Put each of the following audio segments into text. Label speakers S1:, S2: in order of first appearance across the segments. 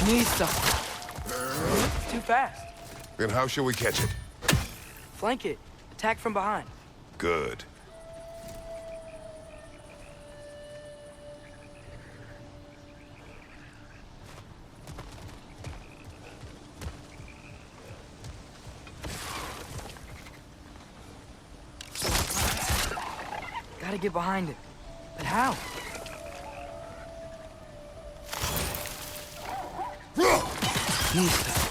S1: Need something. Too fast.
S2: Then how shall we catch it?
S1: Flank it. Attack from behind.
S2: Good.
S1: Gotta get behind it. But how? Need something.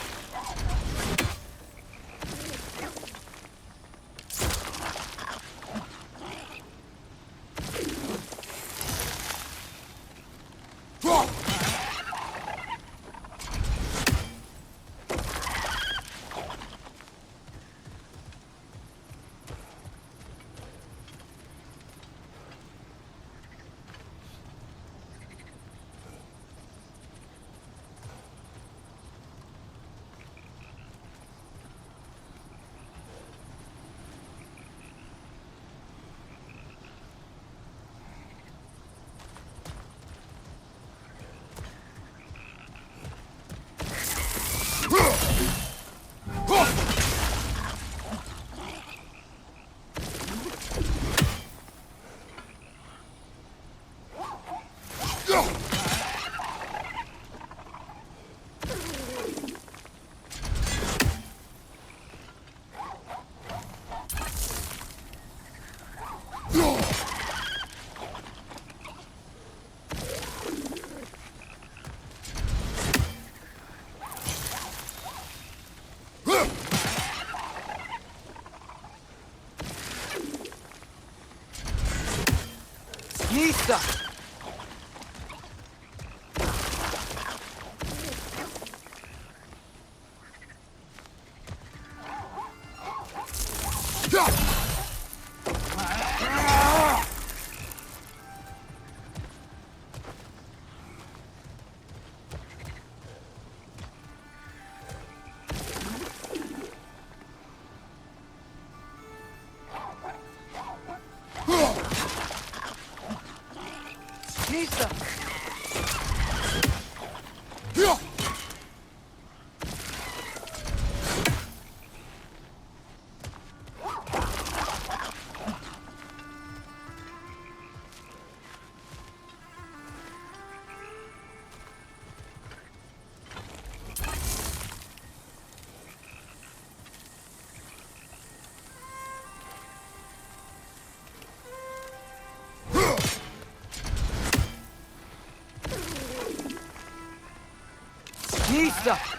S1: Nista! Nista!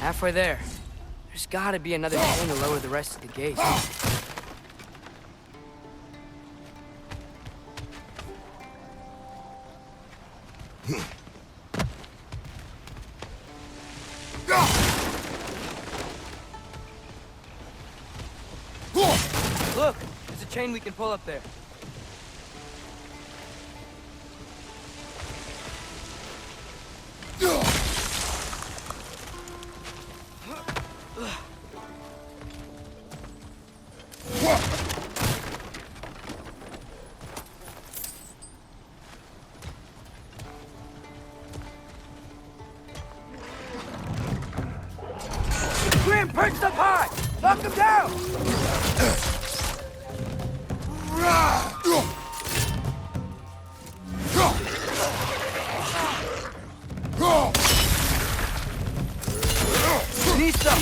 S1: Halfway there. There's gotta be another chain to lower the rest of the gate. Look! There's a chain we can pull up there. Grim, perched up high! Knock him down! Need some!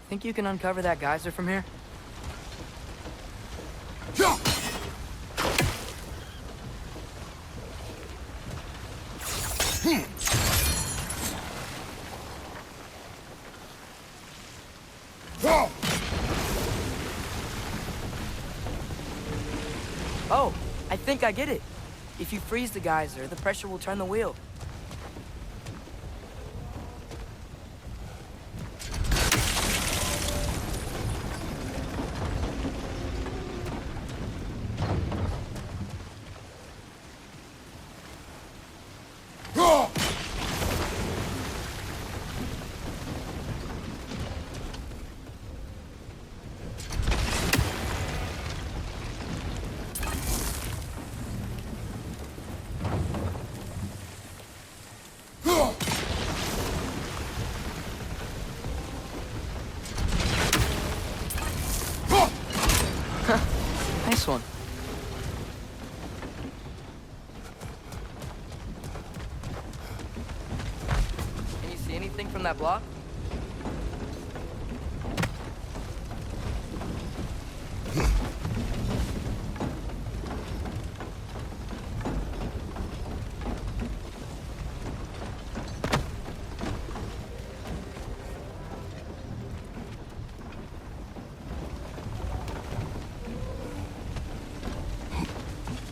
S1: Think you can uncover that geyser from here? Oh, I think I get it. If you freeze the geyser, the pressure will turn the wheel. Nice one. Can you see anything from that block?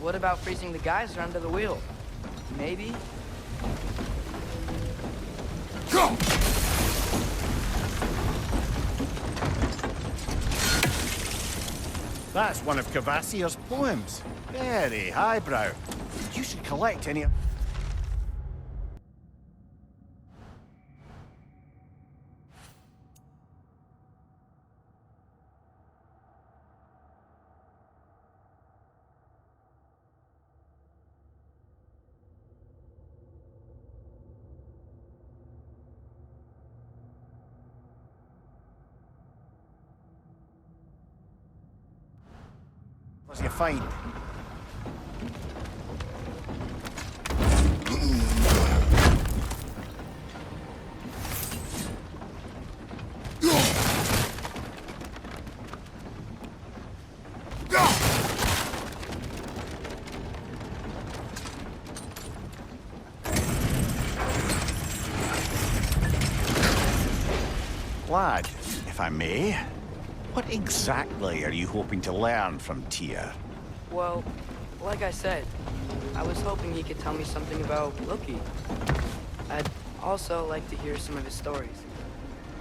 S1: What about freezing the geyser under the wheel? Maybe?
S3: That's one of Kvasir's poems. Very highbrow. You should collect any... What you find? Lad, if I may, what exactly are you hoping to learn from Tyr?
S1: Well, like I said, I was hoping he could tell me something about Loki. I'd also like to hear some of his stories.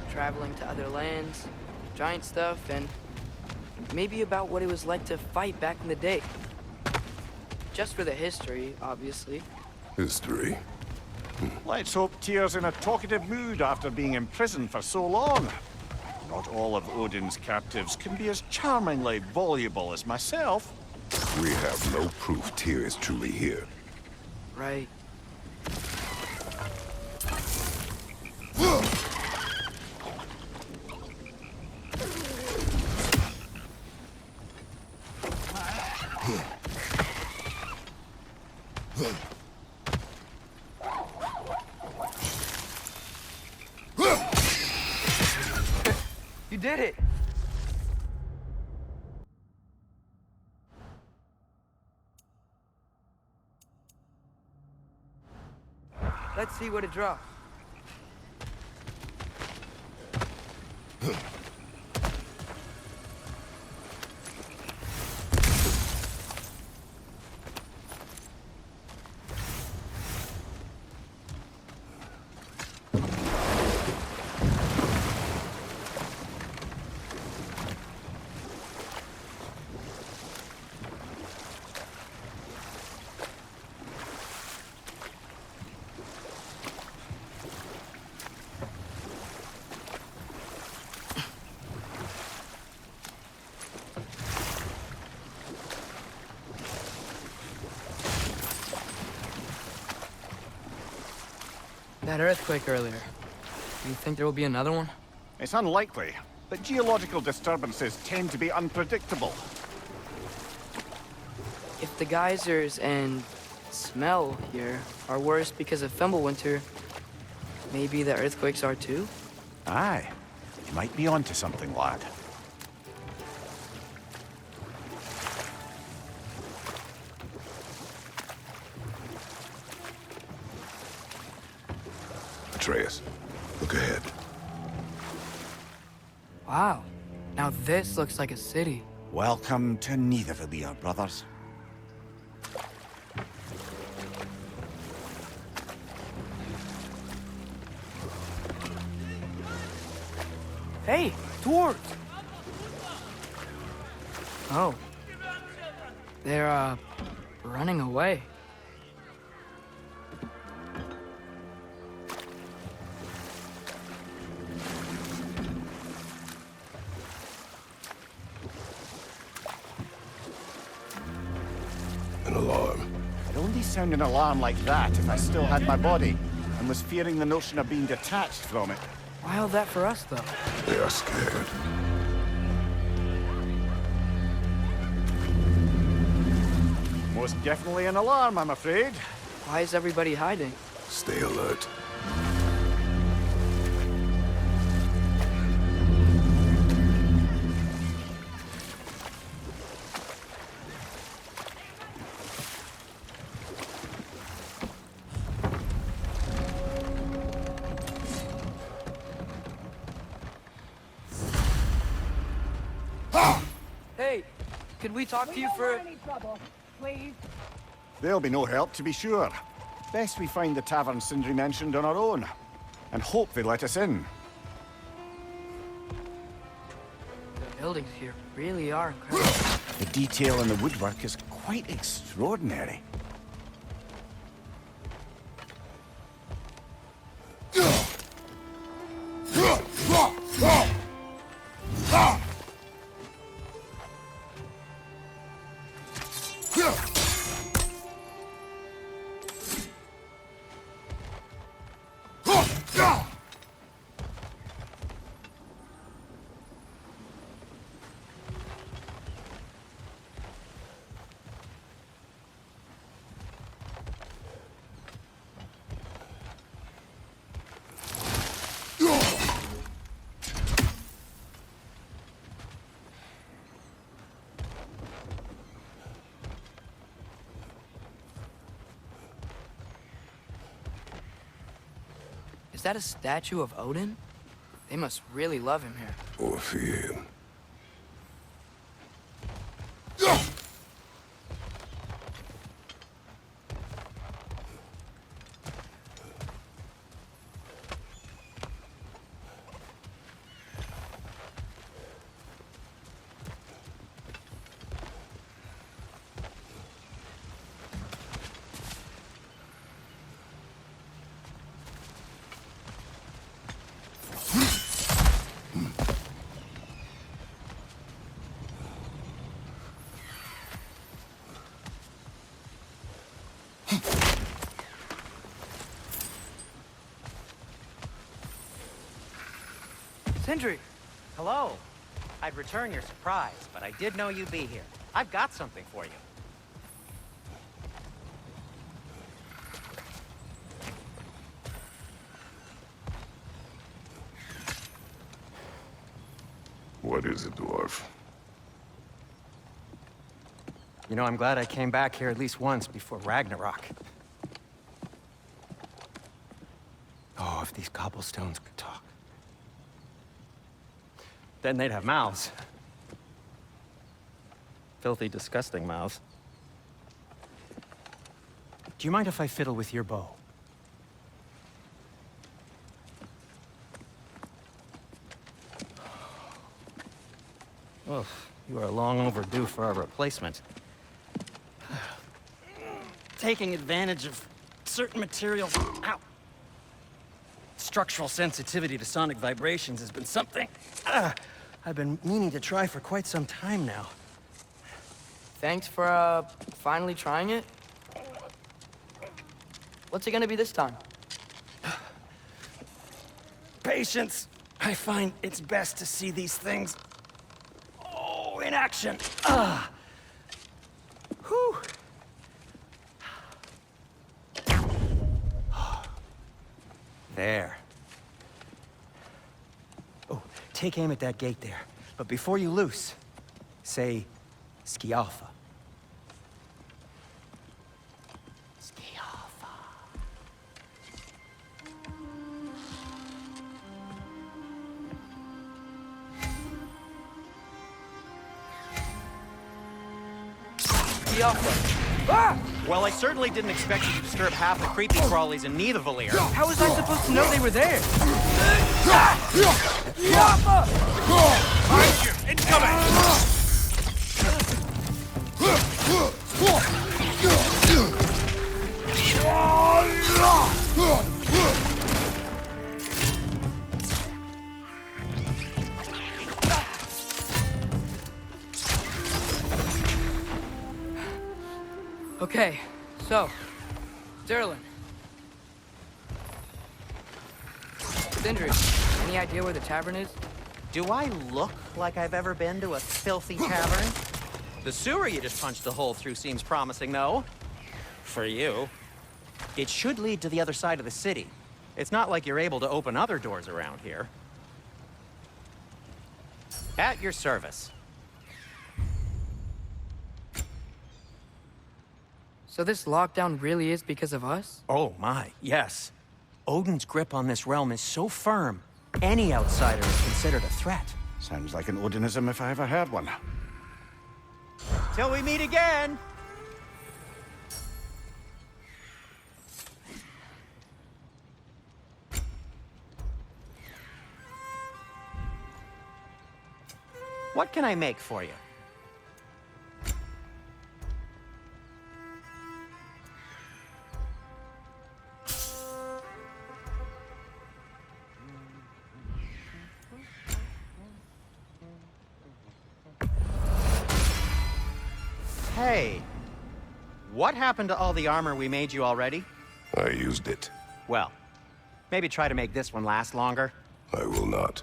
S1: Traveling to other lands, giant stuff, and maybe about what it was like to fight back in the day. Just for the history, obviously.
S2: History.
S3: Let's hope Tyr's in a talkative mood after being imprisoned for so long. Not all of Odin's captives can be as charmingly voluble as myself.
S2: We have no proof Tyr is truly here.
S1: Right. You did it! Let's see what it drops. That earthquake earlier. Do you think there will be another one?
S3: It's unlikely, but geological disturbances tend to be unpredictable.
S1: If the geysers and smell here are worse because of Fimbulwinter, maybe the earthquakes are too?
S3: Aye, you might be onto something, lad.
S2: Atreus, look ahead.
S1: Wow. Now this looks like a city.
S3: Welcome to Nidavelir, brothers.
S1: Hey, dwarves! Oh. They're, running away.
S2: An alarm.
S3: I'd only sound an alarm like that if I still had my body, and was fearing the notion of being detached from it.
S1: Why all that for us, though?
S2: They are scared.
S3: Most definitely an alarm, I'm afraid.
S1: Why is everybody hiding?
S2: Stay alert.
S1: Hey, could we talk to you for...
S4: any trouble, please.
S3: There'll be no help, to be sure. Best we find the tavern Sindri mentioned on our own, and hope they let us in.
S1: The buildings here really are incredible.
S3: The detail in the woodwork is quite extraordinary.
S1: Is that a statue of Odin? They must really love him here.
S2: Or fear him.
S1: Sindri!
S4: Hello. I'd return your surprise, but I did know you'd be here. I've got something for you.
S2: What is it, Dwarf?
S4: You know, I'm glad I came back here at least once before Ragnarok. Oh, if these cobblestones could talk. Then they'd have mouths. Filthy, disgusting mouths. Do you mind if I fiddle with your bow? Oh, you are long overdue for a replacement. Taking advantage of certain materials. Ow. Structural sensitivity to sonic vibrations has been something I've been meaning to try for quite some time now.
S1: Thanks for, finally trying it. What's it gonna be this time?
S4: Patience. I find it's best to see these things, in action. Whew. There. Oh, take aim at that gate there. But before you loose, say, Skialfa. Skialfa.
S1: Skialfa. Ah!
S4: Well, I certainly didn't expect you to disturb half the creepy crawlies in Nidavelir.
S1: How was I supposed to know they were there?
S3: Behind you! Incoming!
S1: Okay, so, Derlin. Sindri, any idea where the tavern is?
S4: Do I look like I've ever been to a filthy tavern? The sewer you just punched a hole through seems promising, though. For you. It should lead to the other side of the city. It's not like you're able to open other doors around here. At your service.
S1: So this lockdown really is because of us?
S4: Oh my, yes. Odin's grip on this realm is so firm, any outsider is considered a threat.
S3: Sounds like an Odinism if I ever heard one.
S4: Till we meet again! What can I make for you? Hey, what happened to all the armor we made you already?
S2: I used it.
S4: Well, maybe try to make this one last longer.
S2: I will not.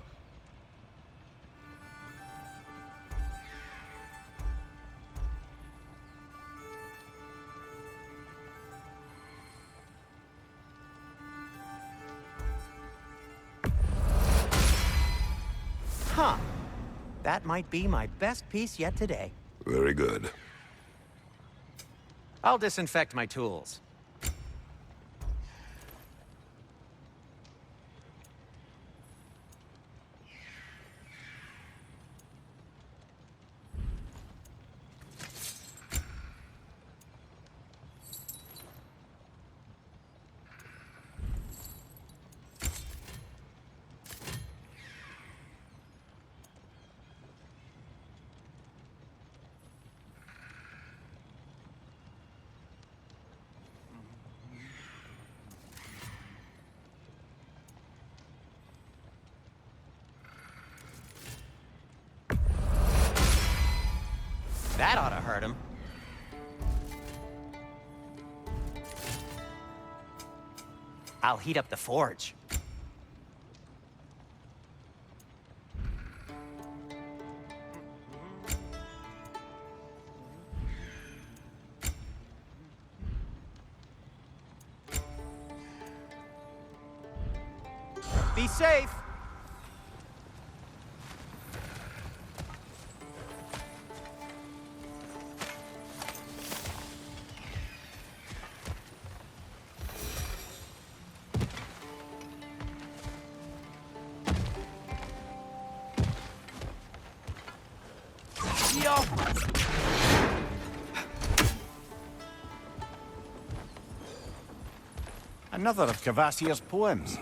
S4: Huh. That might be my best piece yet today.
S2: Very good.
S4: I'll disinfect my tools. That ought to hurt him. I'll heat up the forge. Be safe!
S1: Yo!
S3: Another of Kvasir's poems.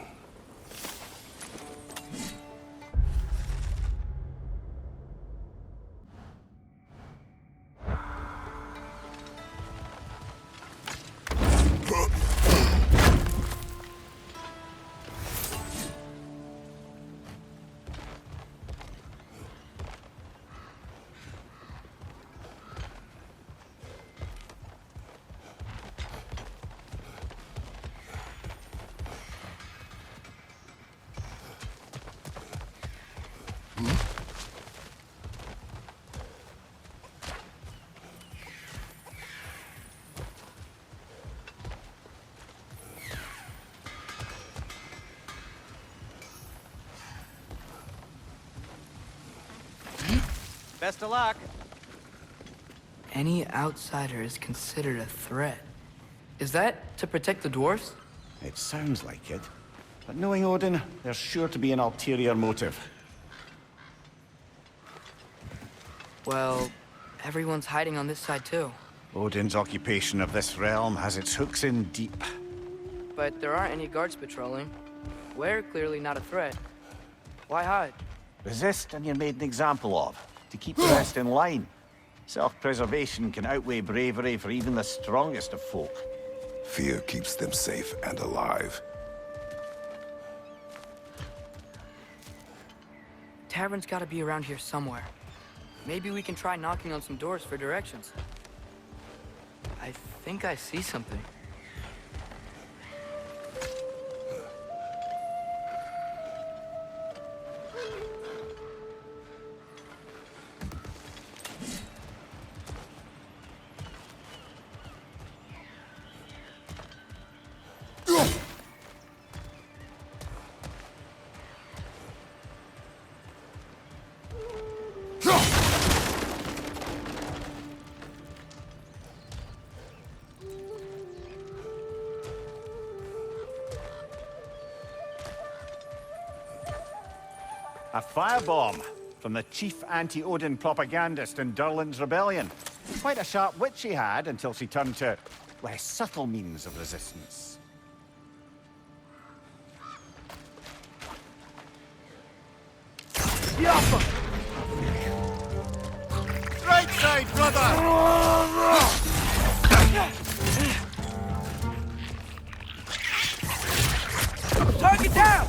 S4: Best of luck.
S1: Any outsider is considered a threat. Is that to protect the dwarfs?
S3: It sounds like it. But knowing Odin, there's sure to be an ulterior motive.
S1: Well, everyone's hiding on this side too.
S3: Odin's occupation of this realm has its hooks in deep.
S1: But there aren't any guards patrolling. We're clearly not a threat. Why hide?
S3: Resist and you're made an example of, to keep the rest in line. Self-preservation can outweigh bravery for even the strongest of folk.
S2: Fear keeps them safe and alive.
S1: Tavern's gotta be around here somewhere. Maybe we can try knocking on some doors for directions. I think I see something.
S3: A firebomb from the chief anti-Odin propagandist in Durlin's rebellion. Quite a sharp wit she had until she turned to less subtle means of resistance. Right side, brother!
S1: Target down!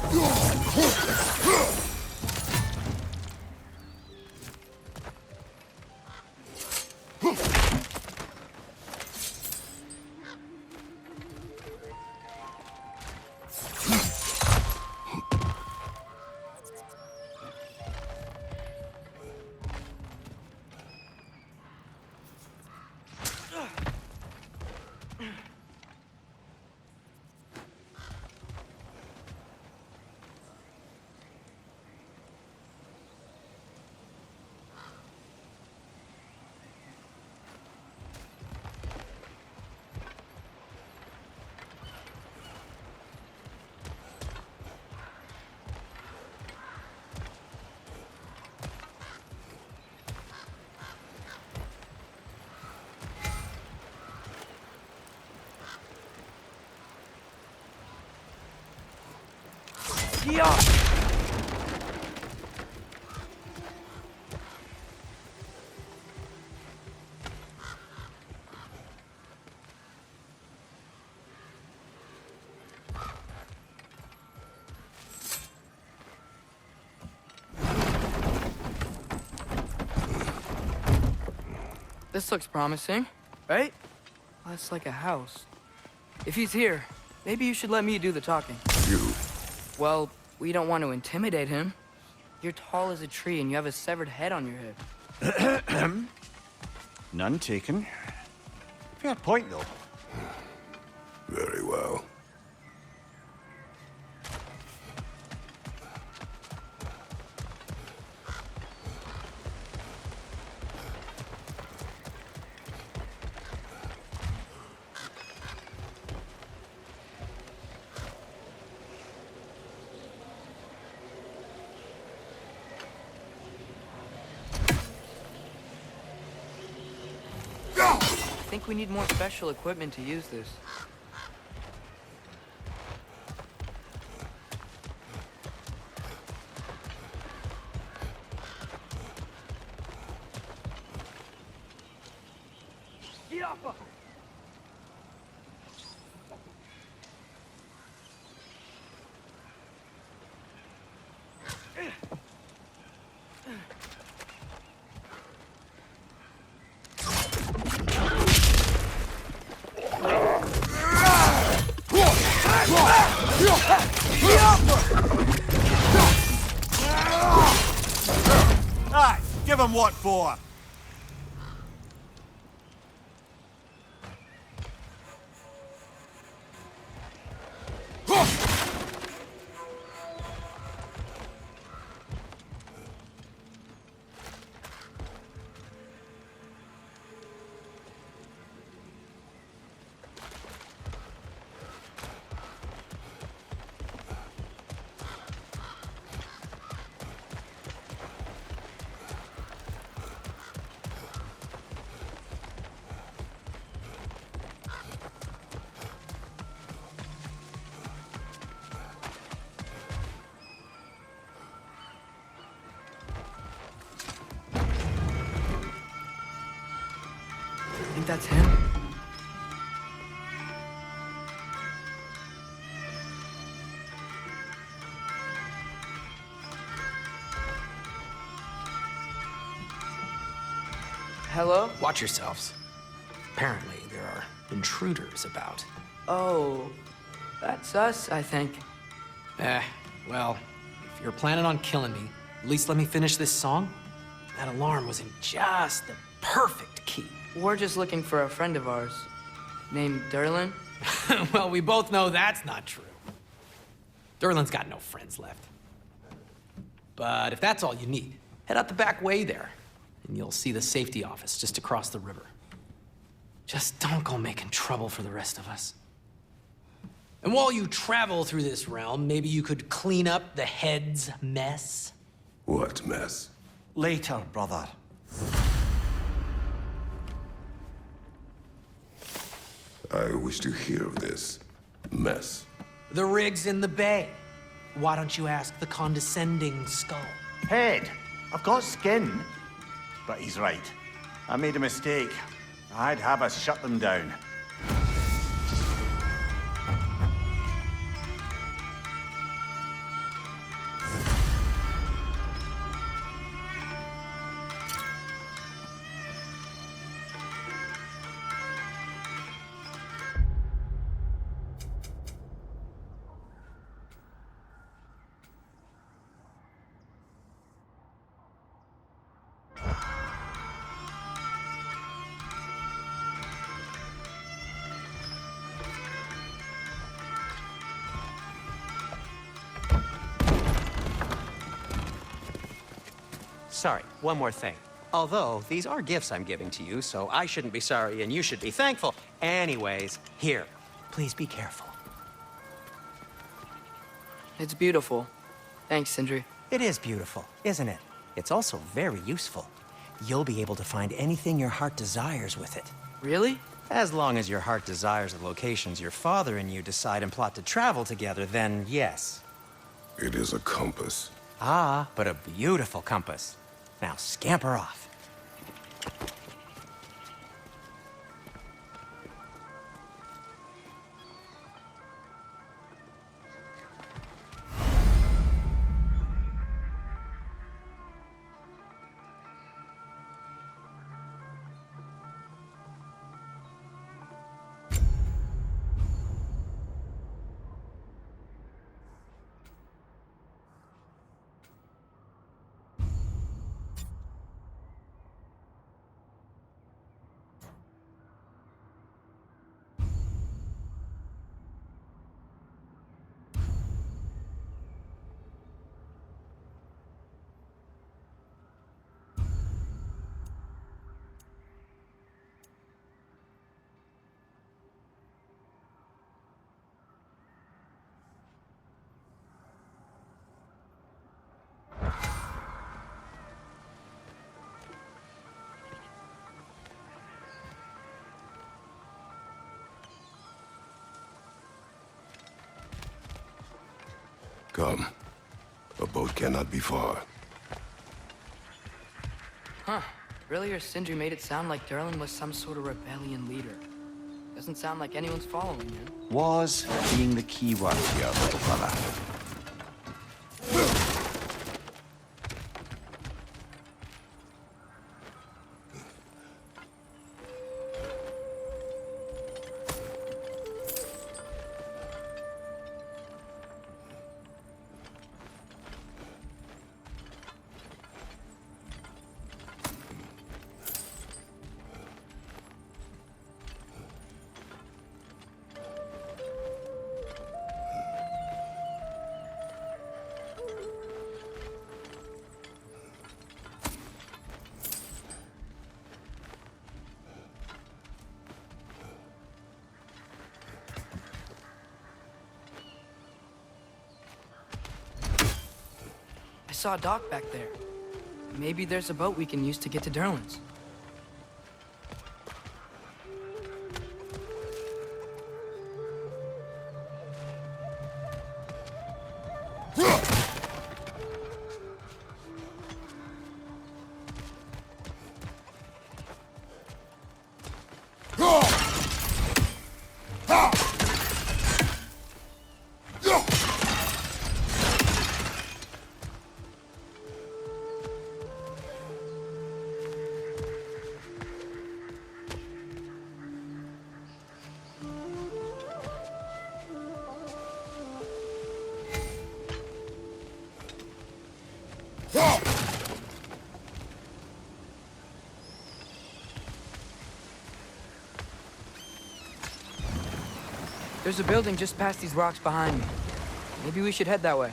S1: Yeah! This looks promising, right? That's like a house. If he's here, maybe you should let me do the talking.
S2: You.
S1: Well, we don't want to intimidate him. You're tall as a tree and you have a severed head on your head.
S3: None taken. Fair point, though.
S2: Very well.
S1: think we need more special equipment to use this.
S3: Aye, give him what for.
S1: Think that's him? Hello?
S5: Watch yourselves. Apparently, there are intruders about.
S1: Oh, that's us, I think.
S5: Well, if you're planning on killing me, at least let me finish this song. That alarm was in just the perfect key.
S1: We're just looking for a friend of ours, named Derlin.
S5: Well, we both know that's not true. Derlin's got no friends left. But if that's all you need, head out the back way there, and you'll see the safety office just across the river. Just don't go making trouble for the rest of us. And while you travel through this realm, maybe you could clean up the head's mess?
S2: What mess?
S3: Later, brother.
S2: I wish to hear of this mess.
S5: The rig's in the bay. Why don't you ask the condescending skull?
S3: Head, I've got skin. But he's right. I made a mistake. I'd have us shut them down.
S4: Sorry, one more thing. Although, these are gifts I'm giving to you, so I shouldn't be sorry and you should be thankful. Anyways, here, please be careful.
S1: It's beautiful. Thanks, Sindri.
S4: It is beautiful, isn't it? It's also very useful. You'll be able to find anything your heart desires with it.
S1: Really?
S4: As long as your heart desires the locations your father and you decide and plot to travel together, then yes.
S2: It is a compass.
S4: Ah, but a beautiful compass. Now scamper off.
S2: Come. A boat cannot be far.
S1: Huh. Earlier, Sindri made it sound like Durlin was some sort of rebellion leader. Doesn't sound like anyone's following him.
S3: Was being the key word here, little brother.
S1: I saw a dock back there. Maybe there's a boat we can use to get to Durlin's. There's a building just past these rocks behind me. Maybe we should head that way.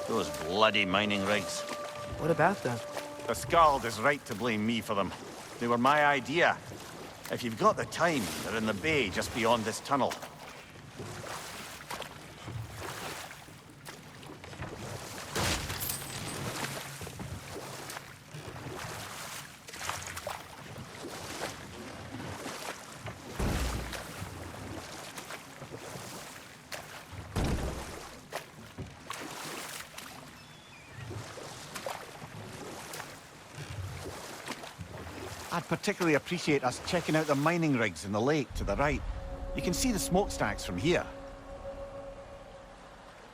S3: Those bloody mining rigs.
S1: What about them?
S3: The Skald is right to blame me for them. They were my idea. If you've got the time, they're in the bay just beyond this tunnel. I'd particularly appreciate us checking out the mining rigs in the lake to the right. You can see the smokestacks from here.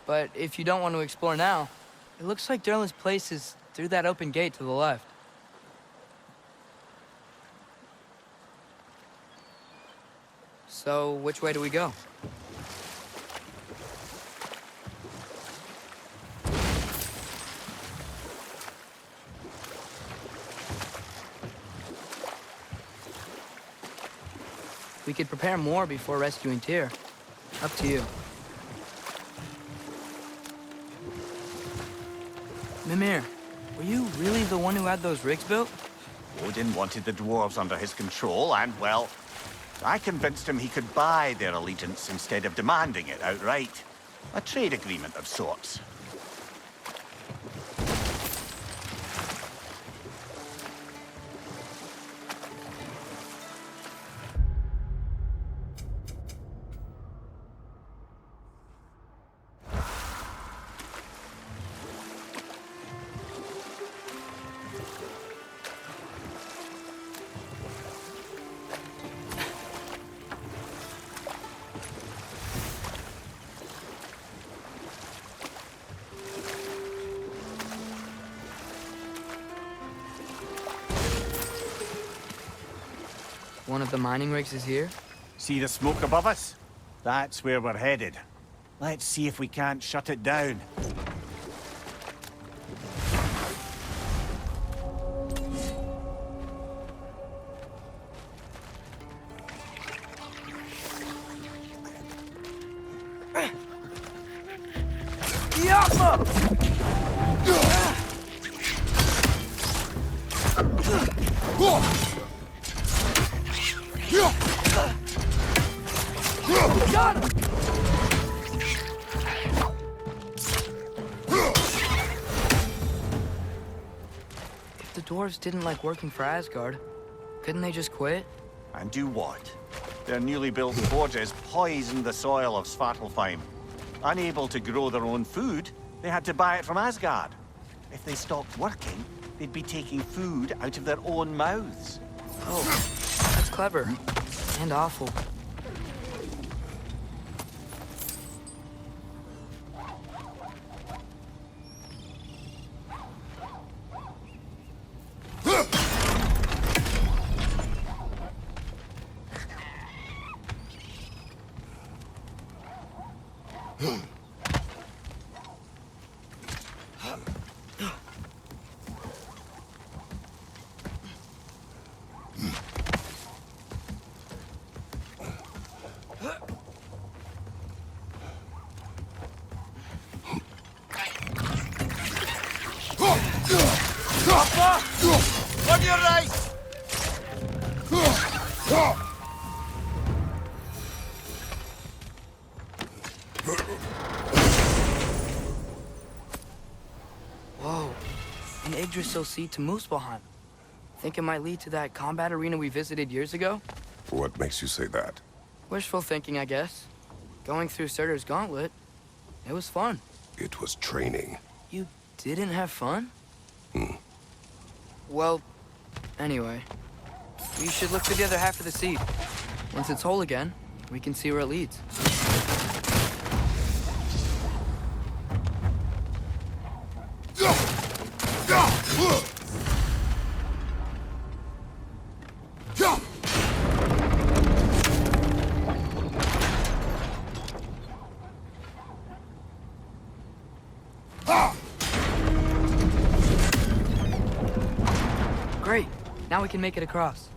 S1: But if you don't want to explore now, it looks like Durlin's place is through that open gate to the left. So, which way do we go? We could prepare more before rescuing Tyr. Up to you. Mimir, were you really the one who had those rigs built?
S3: Odin wanted the dwarves under his control, and, well, I convinced him he could buy their allegiance instead of demanding it outright. A trade agreement of sorts.
S1: One of the mining rigs is here?
S3: See the smoke above us? That's where we're headed. Let's see if we can't shut it down.
S1: Got him! dwarves didn't like working for Asgard, couldn't they just quit?
S3: And do what? Their newly built forges poisoned the soil of Svartalfheim. Unable to grow their own food, they had to buy it from Asgard. If they stopped working, they'd be taking food out of their own mouths.
S1: Oh, that's clever. And awful.
S3: On your right!
S1: Whoa, an Yggdrasil seed to Muspelheim. Think it might lead to that combat arena we visited years ago?
S2: What makes you say that?
S1: Wishful thinking, I guess. Going through Surtur's gauntlet, it was fun.
S2: It was training.
S1: You didn't have fun? Well, anyway, we should look for the other half of the seed. Once it's whole again, we can see where it leads. Great. Now we can make it across.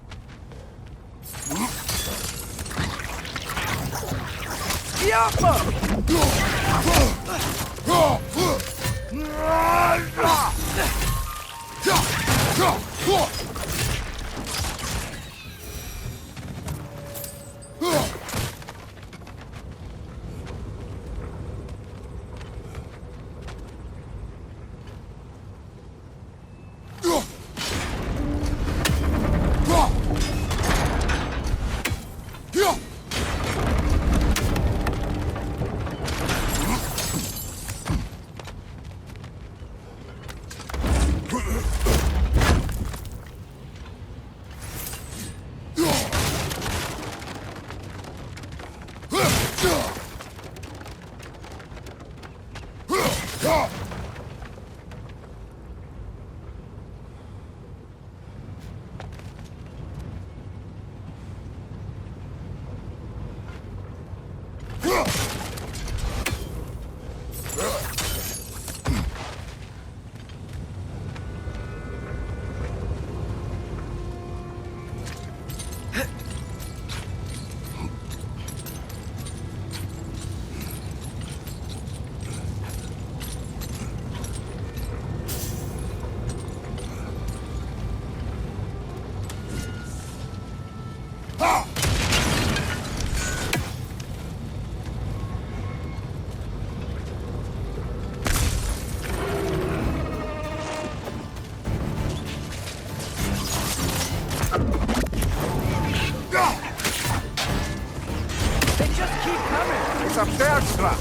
S3: It's a bird trap.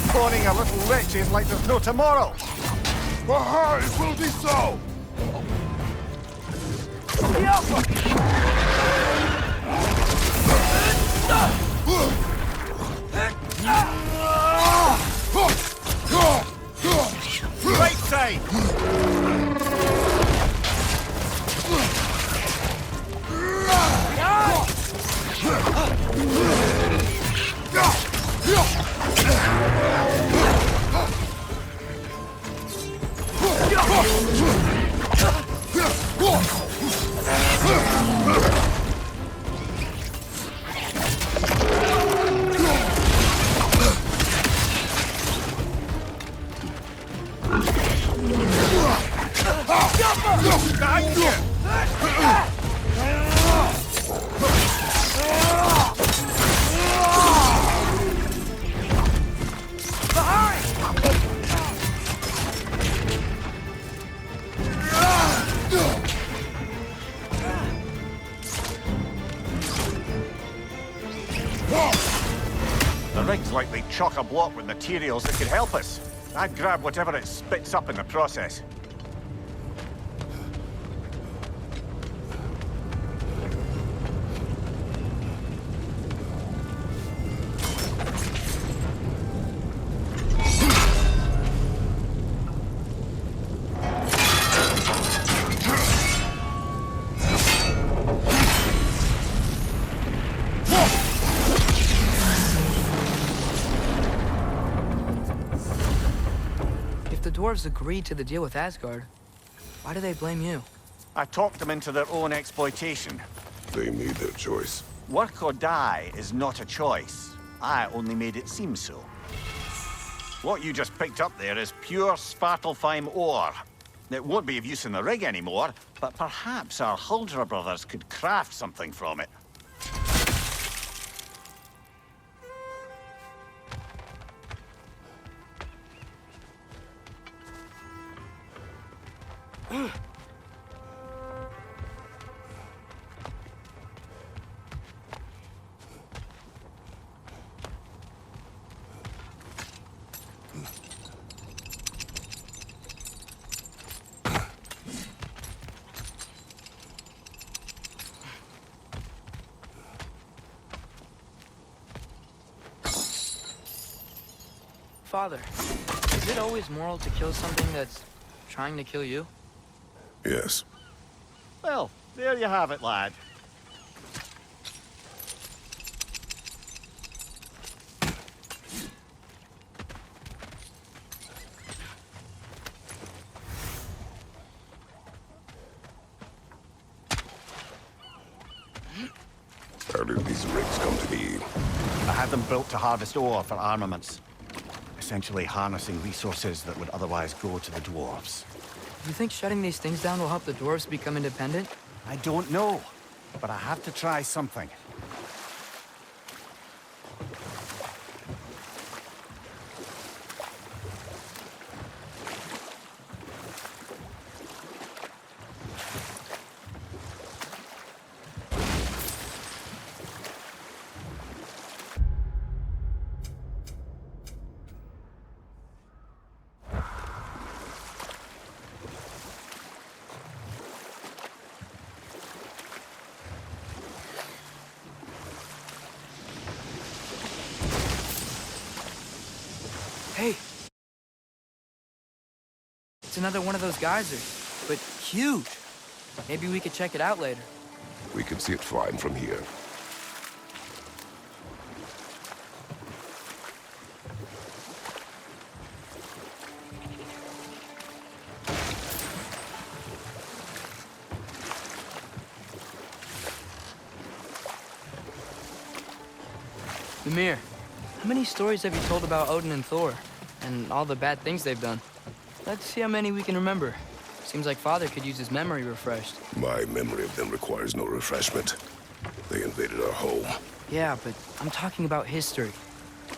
S3: Spawning a little witches like there's no tomorrow.
S2: For her, it will be so!
S3: Right side! The rig's likely chock-a-block with materials that could help us. I'd grab whatever it spits up in the process.
S1: The dwarves agreed to the deal with Asgard. Why do they blame you?
S3: I talked them into their own exploitation.
S2: They made their choice.
S3: Work or die is not a choice. I only made it seem so. What you just picked up there is pure Svartalfheim ore. It won't be of use in the rig anymore, but perhaps our Huldra brothers could craft something from it.
S1: Father, is it always moral to kill something that's trying to kill you?
S2: Yes.
S3: Well, there you have it, lad.
S2: How did these rigs come to be?
S3: I had them built to harvest ore for armaments. Essentially harnessing resources that would otherwise go to the dwarves.
S1: You think shutting these things down will help the dwarves become independent?
S3: I don't know, but I have to try something.
S1: Hey! It's another one of those geysers, but huge. Maybe we could check it out later.
S2: We can see it fine from here.
S1: Mimir, how many stories have you told about Odin and Thor? And all the bad things they've done? Let's see how many we can remember. Seems like Father could use his memory refreshed.
S2: My memory of them requires no refreshment. They invaded our home.
S1: Yeah, but I'm talking about history.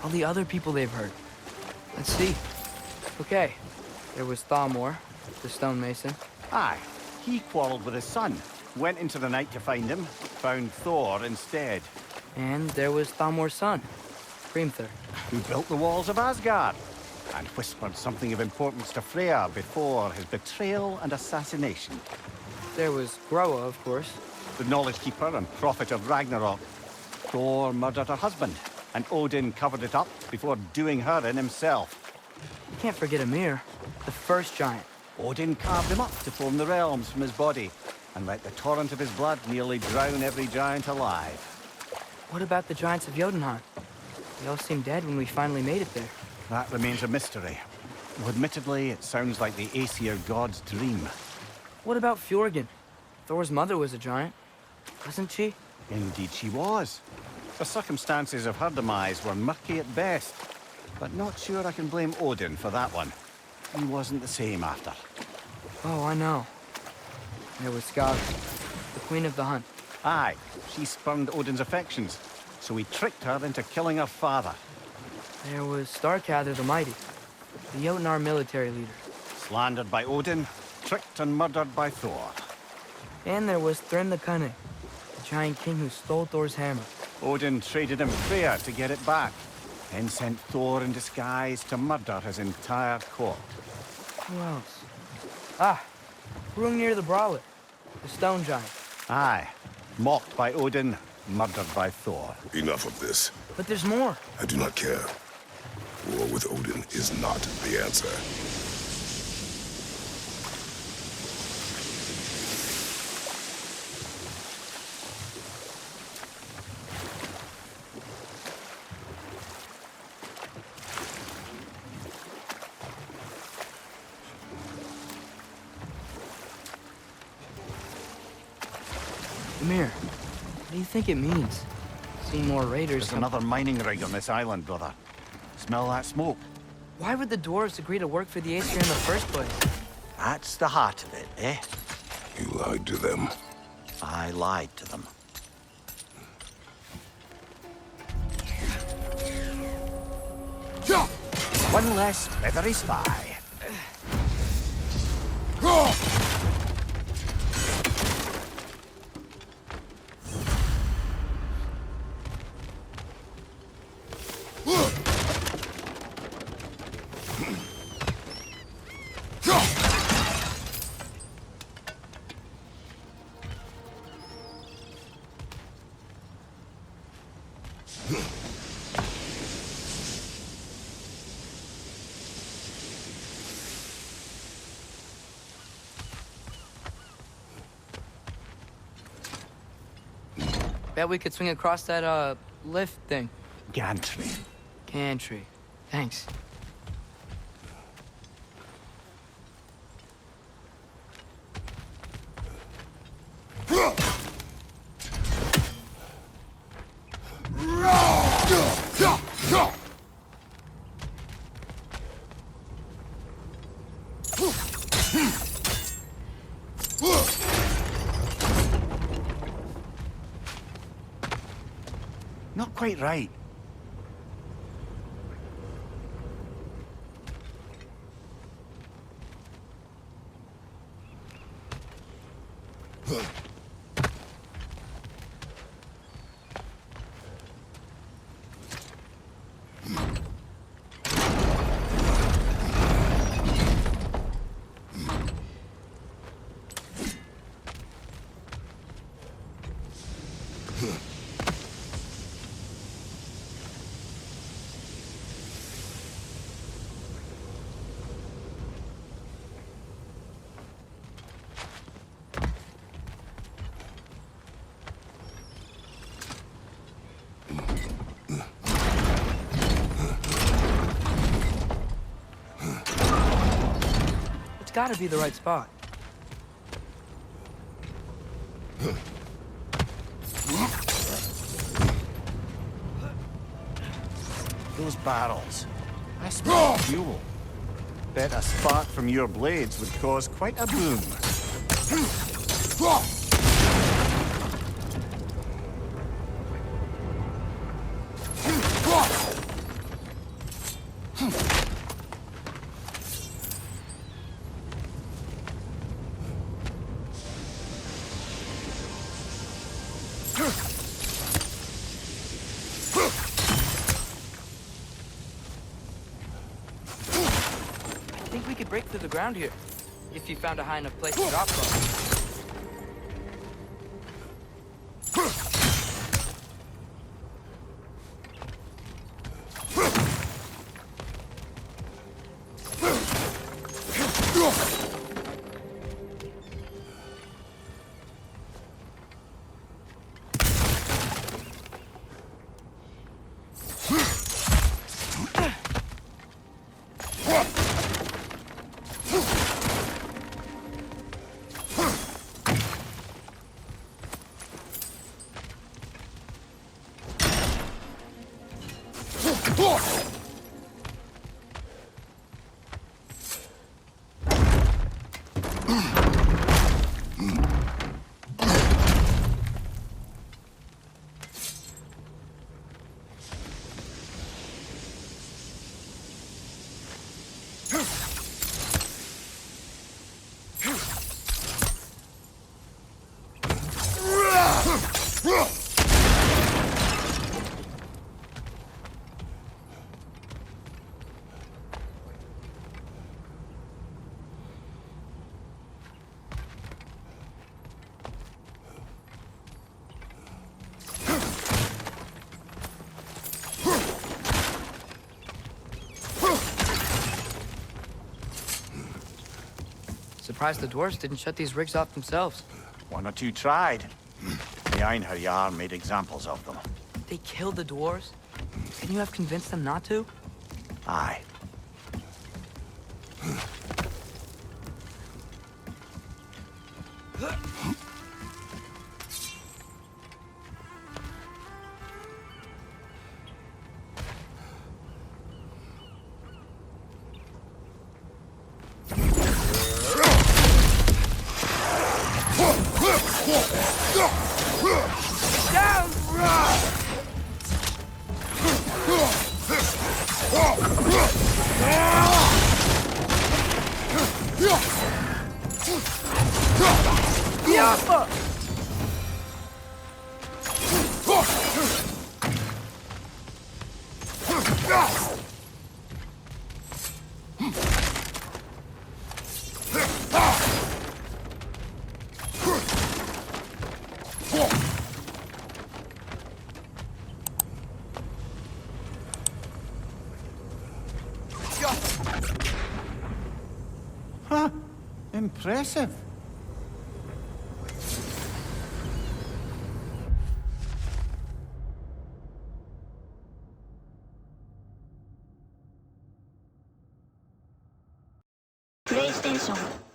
S1: All the other people they've hurt. Let's see. Okay, there was Thalmor, the stonemason.
S3: Aye, he quarreled with his son. Went into the night to find him, found Thor instead.
S1: And there was Thalmor's son, Hrimthur.
S3: Who built the walls of Asgard and whispered something of importance to Freya before his betrayal and assassination.
S1: There was Groa, of course.
S3: The knowledge keeper and prophet of Ragnarok. Thor murdered her husband, and Odin covered it up before doing her in himself.
S1: You can't forget Ymir, the first giant.
S3: Odin carved him up to form the realms from his body, and let the torrent of his blood nearly drown every giant alive.
S1: What about the giants of Jotunheim? They all seemed dead when we finally made it there.
S3: That remains a mystery. Though admittedly, it sounds like the Aesir god's dream.
S1: What about Fjorgyn? Thor's mother was a giant, wasn't she?
S3: Indeed she was. The circumstances of her demise were murky at best, but not sure I can blame Odin for that one. He wasn't the same after.
S1: Oh, I know. There was Skadi, the queen of the hunt.
S3: Aye, she spurned Odin's affections, so he tricked her into killing her father.
S1: There was Starkather the Mighty, the Jotnar military leader.
S3: Slandered by Odin, tricked and murdered by Thor.
S1: And there was Thrym the Cunning, the giant king who stole Thor's hammer.
S3: Odin traded him Freya to get it back. then sent Thor in disguise to murder his entire court.
S1: Who else? Ah, Hrungnir the Brawler, the stone giant.
S3: Aye, mocked by Odin, murdered by Thor.
S2: Enough of this.
S1: But there's more.
S2: I do not care. War with Odin is not the answer.
S1: Mimir, what do you think it means? Seeing more raiders.
S3: There's another mining rig on this island, brother. Smell that smoke?
S1: Why would the dwarves agree to work for the Aesir in the first place?
S3: That's the heart of it, eh?
S2: You lied to them.
S3: I lied to them. One less feathery spy.
S1: Bet we could swing across that, lift thing.
S3: Gantry.
S1: Gantry. Thanks.
S3: Not quite right.
S1: It's gotta be the right spot.
S3: Those barrels. I smell fuel. Bet a spark from your blades would cause quite a boom.
S1: I think we could break through the ground here, if you found a high enough place to drop from. surprised the dwarves didn't shut these rigs off themselves.
S3: One or two tried. The Einherjar made examples of them.
S1: They killed the dwarves? Couldn't you have convinced them not to?
S3: Aye. Huh. Impressive.
S6: PlayStation